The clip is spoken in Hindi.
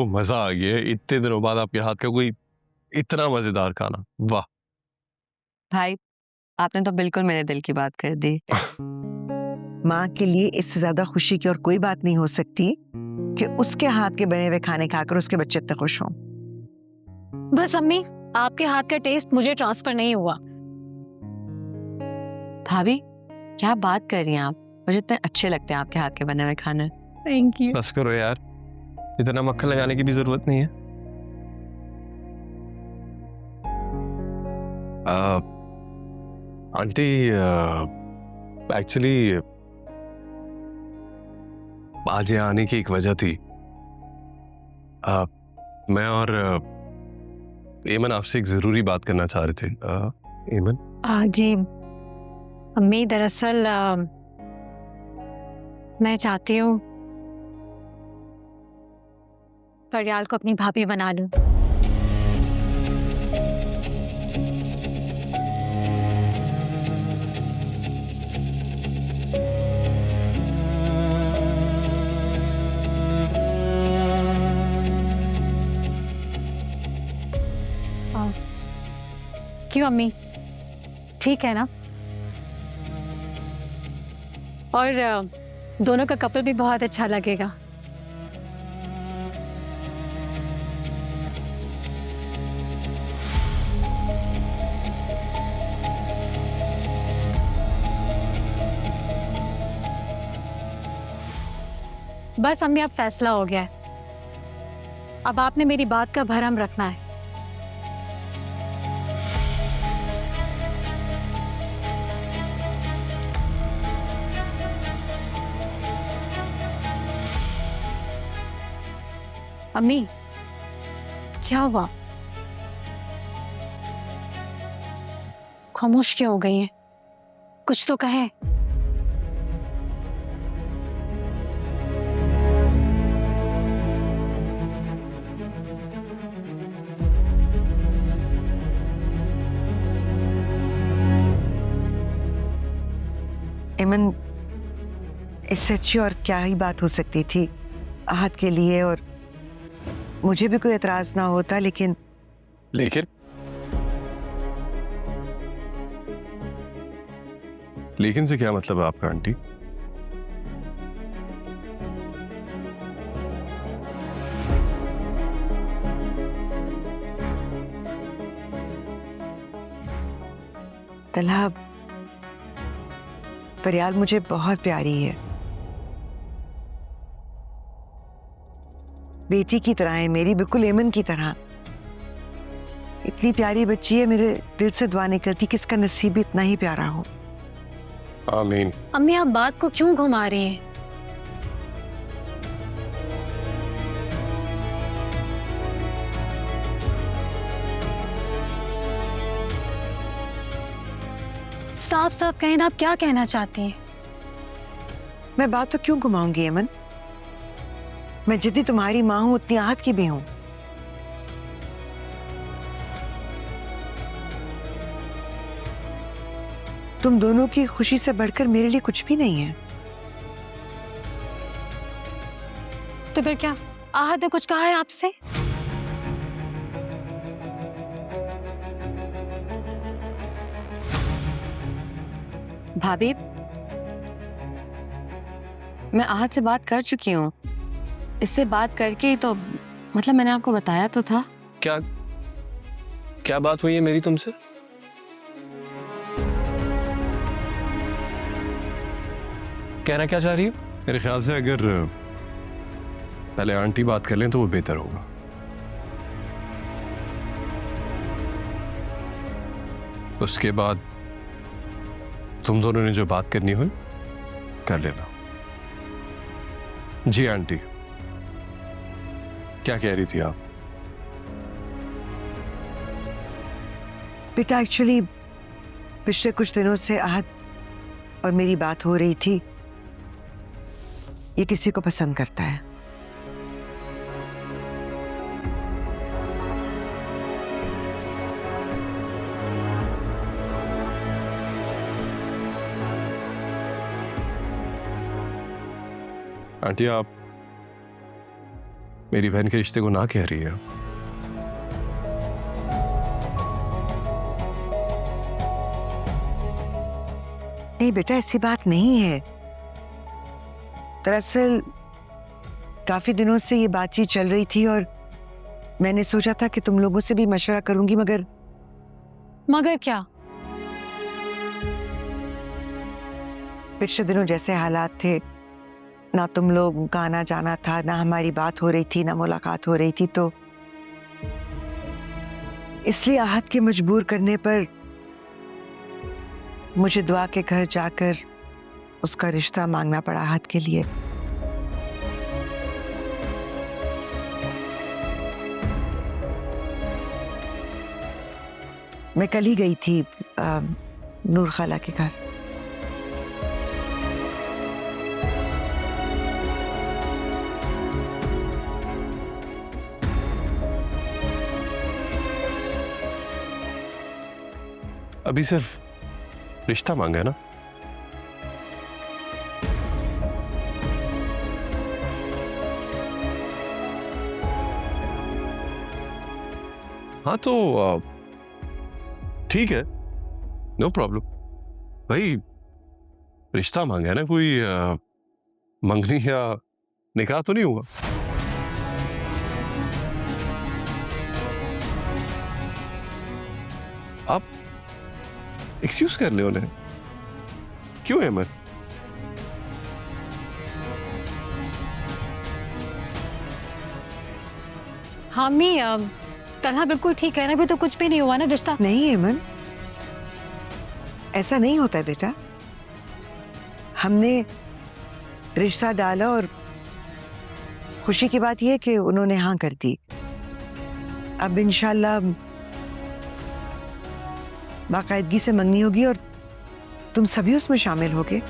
मजा आ गया, इतने दिनों बाद आपके हाथ का कोई इतना मजेदार खाना, वाह। भाई आपने तो बिल्कुल मेरे दिल की बात कर दी। माँ के लिए इससे ज्यादा खुशी की और कोई बात नहीं हो सकती कि उसके हाथ के बने हुए खाने खाकर उसके बच्चे इतने खुश हों। बस अम्मी, आपके हाथ का टेस्ट मुझे ट्रांसफर नहीं हुआ। भाभी क्या बात कर रही हैं आप, मुझे इतने अच्छे लगते हैं आपके हाथ के बने हुए खाने। Thank you. बस करो यार, इतना मक्खन लगाने की भी जरूरत नहीं है। आंटी एक्चुअली आज यहाँ आने की एक वजह थी। मैं और एमन आपसे एक जरूरी बात करना चाह रहे थे। एमन जी अम्मी, दरअसल मैं चाहती हूँ फरियाल को अपनी भाभी बना लूं। क्यों अम्मी, ठीक है ना? और दोनों का कपल भी बहुत अच्छा लगेगा। बस अम्मी, अब फैसला हो गया है। अब आपने मेरी बात का भरम रखना है। अम्मी क्या हुआ, खामोश क्यों हो गई हैं? कुछ तो कहे। एमन, इससे अच्छी और क्या ही बात हो सकती थी आहत के लिए, और मुझे भी कोई एतराज ना होता, लेकिन लेकिन से क्या मतलब है आपका आंटी? तलहा, फरियाल मुझे बहुत प्यारी है, बेटी की तरह है मेरी, बिल्कुल एमन की तरह। इतनी प्यारी बच्ची है, मेरे दिल से दुआ नहीं करती कि इसका नसीब भी इतना ही प्यारा हो। आमीन। अम्मी आप बात को क्यों घुमा रही हैं? साफ साफ कहें ना, आप क्या कहना चाहती हैं? मैं बात तो क्यों घुमाऊंगी एमन? मैं जितनी तुम्हारी माँ हूं उतनी आहत की भी हूं। तुम दोनों की खुशी से बढ़कर मेरे लिए कुछ भी नहीं है। तो फिर क्या आहत ने कुछ कहा है आपसे? भाभी मैं आहत से बात कर चुकी हूँ, इससे बात करके ही तो, मतलब मैंने आपको बताया तो था। क्या क्या बात हुई है मेरी तुमसे? कहना क्या चाह रही हो? मेरे ख्याल से अगर पहले आंटी बात कर लें तो वो बेहतर होगा। उसके बाद तुम दोनों ने जो बात करनी हो कर लेना। जी आंटी, क्या कह रही थी आप? बेटा, एक्चुअली पिछले कुछ दिनों से आहत और मेरी बात हो रही थी। ये किसी को पसंद करता है। आंटी, आप मेरी बहन के रिश्ते को ना कह रही है। नहीं बेटा, ऐसी बात नहीं है। दरअसल काफी दिनों से ये बातचीत चल रही थी और मैंने सोचा था कि तुम लोगों से भी मशवरा करूंगी, मगर क्या? पिछले दिनों जैसे हालात थे, ना तुम लोग का आना जाना था, ना हमारी बात हो रही थी, ना मुलाकात हो रही थी, तो इसलिए आहत के मजबूर करने पर मुझे दुआ के घर जाकर उसका रिश्ता मांगना पड़ा आहत के लिए। मैं कल ही गई थी नूर खाला के घर। अभी सिर्फ रिश्ता मांगा है ना? हाँ तो ठीक है, नो प्रॉब्लम। भाई रिश्ता मांगा है ना, कोई मंगनी या निकाह तो नहीं हुआ? आप एक्सक्यूज कर ले उन्हें। क्यों अहमद? हाँ मी, तन्हा बिल्कुल ठीक है ना, अभी तो कुछ भी नहीं हुआ ना रिश्ता। नहीं हेमन, ऐसा नहीं होता है बेटा। हमने रिश्ता डाला और खुशी की बात यह है कि उन्होंने हाँ कर दी। अब इंशाल्लाह बाकायदगी से मंगनी होगी और तुम सभी उसमें शामिल होगे।